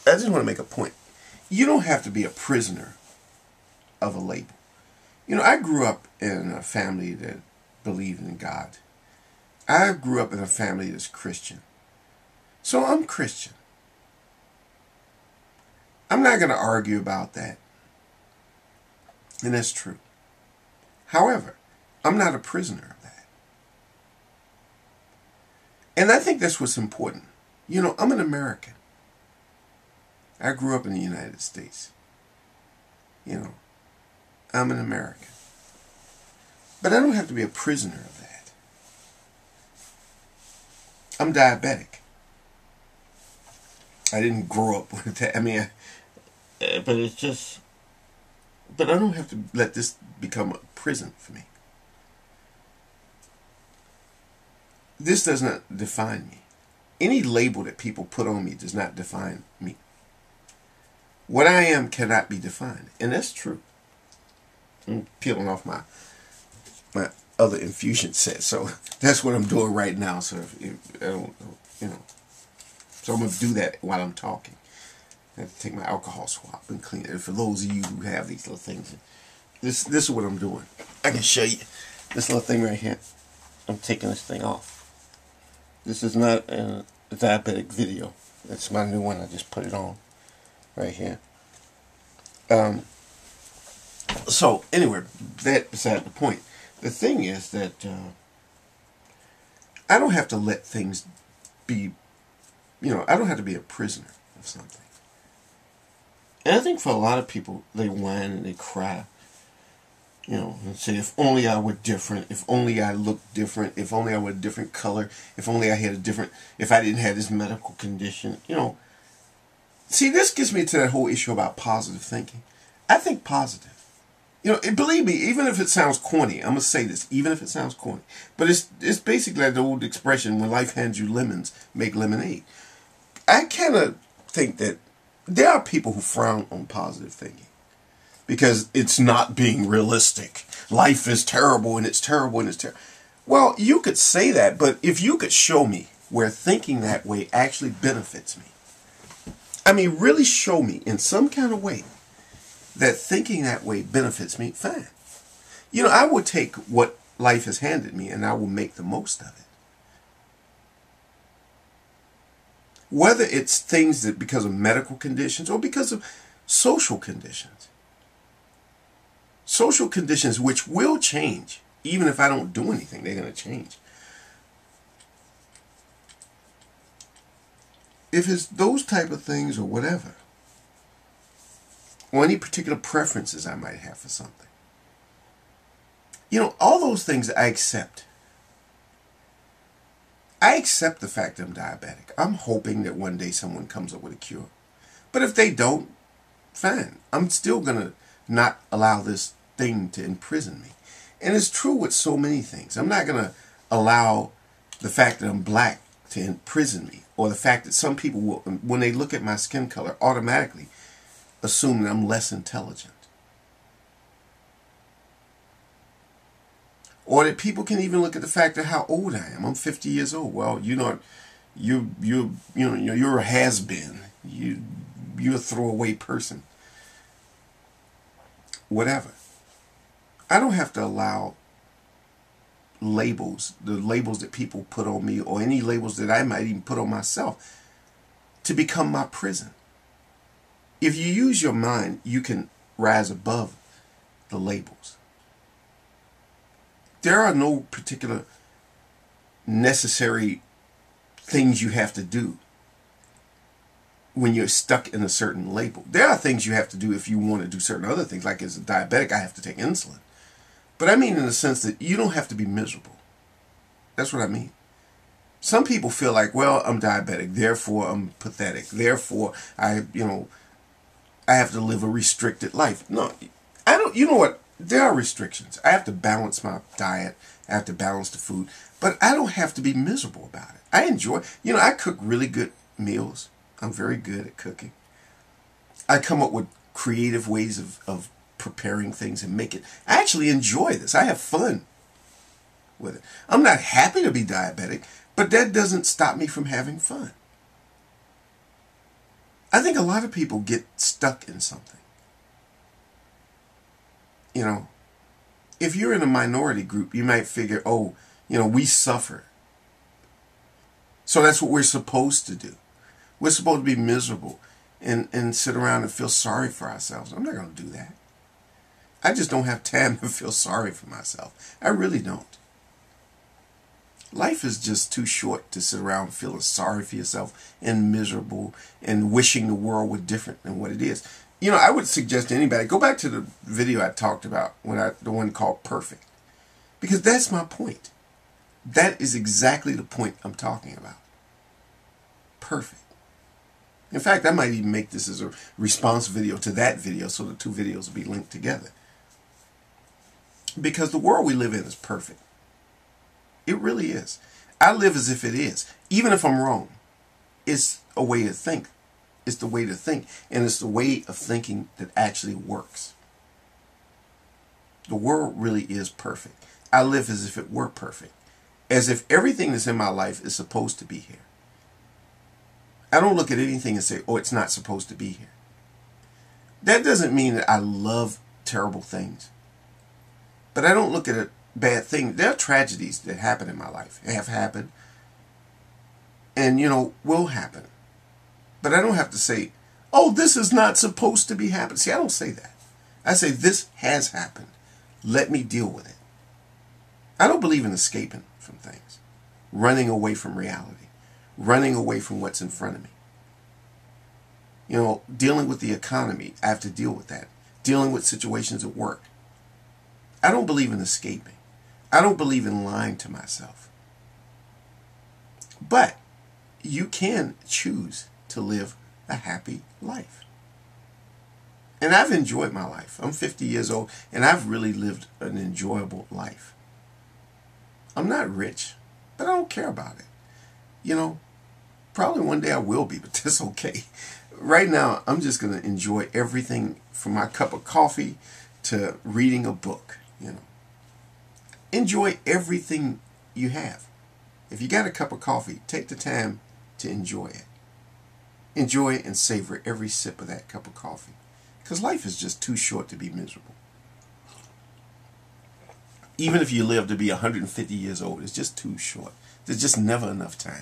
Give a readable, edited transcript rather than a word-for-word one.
I just want to make a point. You don't have to be a prisoner of a label. You know, I grew up in a family that believed in God. I grew up in a family that's Christian. So I'm Christian. I'm not going to argue about that. And that's true. However, I'm not a prisoner of that. And I think that's what's important. You know, I'm an American. I grew up in the United States. You know, I'm an American. But I don't have to be a prisoner of that. I'm diabetic. I didn't grow up with that. I mean, but it's just... But I don't have to let this become a prison for me. This does not define me. Any label that people put on me does not define me. What I am cannot be defined. And that's true. I'm peeling off my other infusion set. So that's what I'm doing right now. So if I don't, you know. So I'm going to do that while I'm talking. I have to take my alcohol swab and clean it. For those of you who have these little things, this is what I'm doing. I can show you this little thing right here. I'm taking this thing off. This is not a diabetic video. That's my new one. I just put it on right here. So anyway, that beside the point. The thing is that I don't have to let things be, you know, I don't have to be a prisoner of something. And I think for a lot of people, they whine and they cry, you know, and say, if only I were different, if only I looked different, if only I were a different color, if only I had a different, if I didn't have this medical condition, you know. See, this gets me to that whole issue about positive thinking. I think positive. You know, believe me, even if it sounds corny, I'm going to say this, even if it sounds corny, but it's basically like the old expression, when life hands you lemons, make lemonade. I kind of think that there are people who frown on positive thinking because it's not being realistic. Life is terrible and it's terrible and it's terrible. Well, you could say that, but if you could show me where thinking that way actually benefits me, I mean, really show me in some kind of way that thinking that way benefits me, fine. You know, I would take what life has handed me and I will make the most of it. Whether it's things that because of medical conditions or because of social conditions. Social conditions which will change. Even if I don't do anything, they're going to change. If it's those type of things or whatever, or any particular preferences I might have for something, you know, all those things I accept. I accept the fact that I'm diabetic. I'm hoping that one day someone comes up with a cure. But if they don't, fine. I'm still going to not allow this thing to imprison me. And it's true with so many things. I'm not going to allow the fact that I'm black to imprison me. Or the fact that some people will, when they look at my skin color, automatically assume that I'm less intelligent. Or that people can even look at the fact of how old I am. I'm 50 years old. Well, you know, you're a has-been. You're a throwaway person. Whatever. I don't have to allow labels, the labels that people put on me, or any labels that I might even put on myself, to become my prison. If you use your mind, you can rise above the labels. There are no particular necessary things you have to do when you're stuck in a certain label. There are things you have to do if you want to do certain other things. Like as a diabetic, I have to take insulin. But I mean in the sense that you don't have to be miserable. That's what I mean. Some people feel like, well, I'm diabetic, therefore I'm pathetic. Therefore, I have to live a restricted life. No, I don't. You know what? There are restrictions. I have to balance my diet. I have to balance the food. But I don't have to be miserable about it. I enjoy, I cook really good meals. I'm very good at cooking. I come up with creative ways of preparing things and make it. I actually enjoy this. I have fun with it. I'm not happy to be diabetic, but that doesn't stop me from having fun. I think a lot of people get stuck in something. You know, if you're in a minority group, you might figure, oh, you know, we suffer. So that's what we're supposed to do. We're supposed to be miserable and sit around and feel sorry for ourselves. I'm not going to do that. I just don't have time to feel sorry for myself. I really don't. Life is just too short to sit around feeling sorry for yourself and miserable and wishing the world were different than what it is. You know, I would suggest to anybody, go back to the video I talked about, the one called Perfect. Because that's my point. That is exactly the point I'm talking about. Perfect. In fact, I might even make this as a response video to that video so the two videos will be linked together. Because the world we live in is perfect. It really is. I live as if it is. Even if I'm wrong, it's a way to think. It's the way to think. And it's the way of thinking that actually works. The world really is perfect. I live as if it were perfect. As if everything that's in my life is supposed to be here. I don't look at anything and say, oh, it's not supposed to be here. That doesn't mean that I love terrible things. But I don't look at a bad thing. There are tragedies that happen in my life. Have happened. And, you know, will happen. But I don't have to say, oh, this is not supposed to be happening. See, I don't say that. I say, this has happened. Let me deal with it. I don't believe in escaping from things. Running away from reality. Running away from what's in front of me. You know, dealing with the economy, I have to deal with that. Dealing with situations at work. I don't believe in escaping. I don't believe in lying to myself. But you can choose to live a happy life. And I've enjoyed my life. I'm 50 years old and I've really lived an enjoyable life. I'm not rich, but I don't care about it. You know, probably one day I will be, but that's okay. Right now, I'm just going to enjoy everything from my cup of coffee to reading a book, you know. Enjoy everything you have. If you got a cup of coffee, take the time to enjoy it. Enjoy and savor every sip of that cup of coffee. Because life is just too short to be miserable. Even if you live to be 150 years old, it's just too short. There's just never enough time.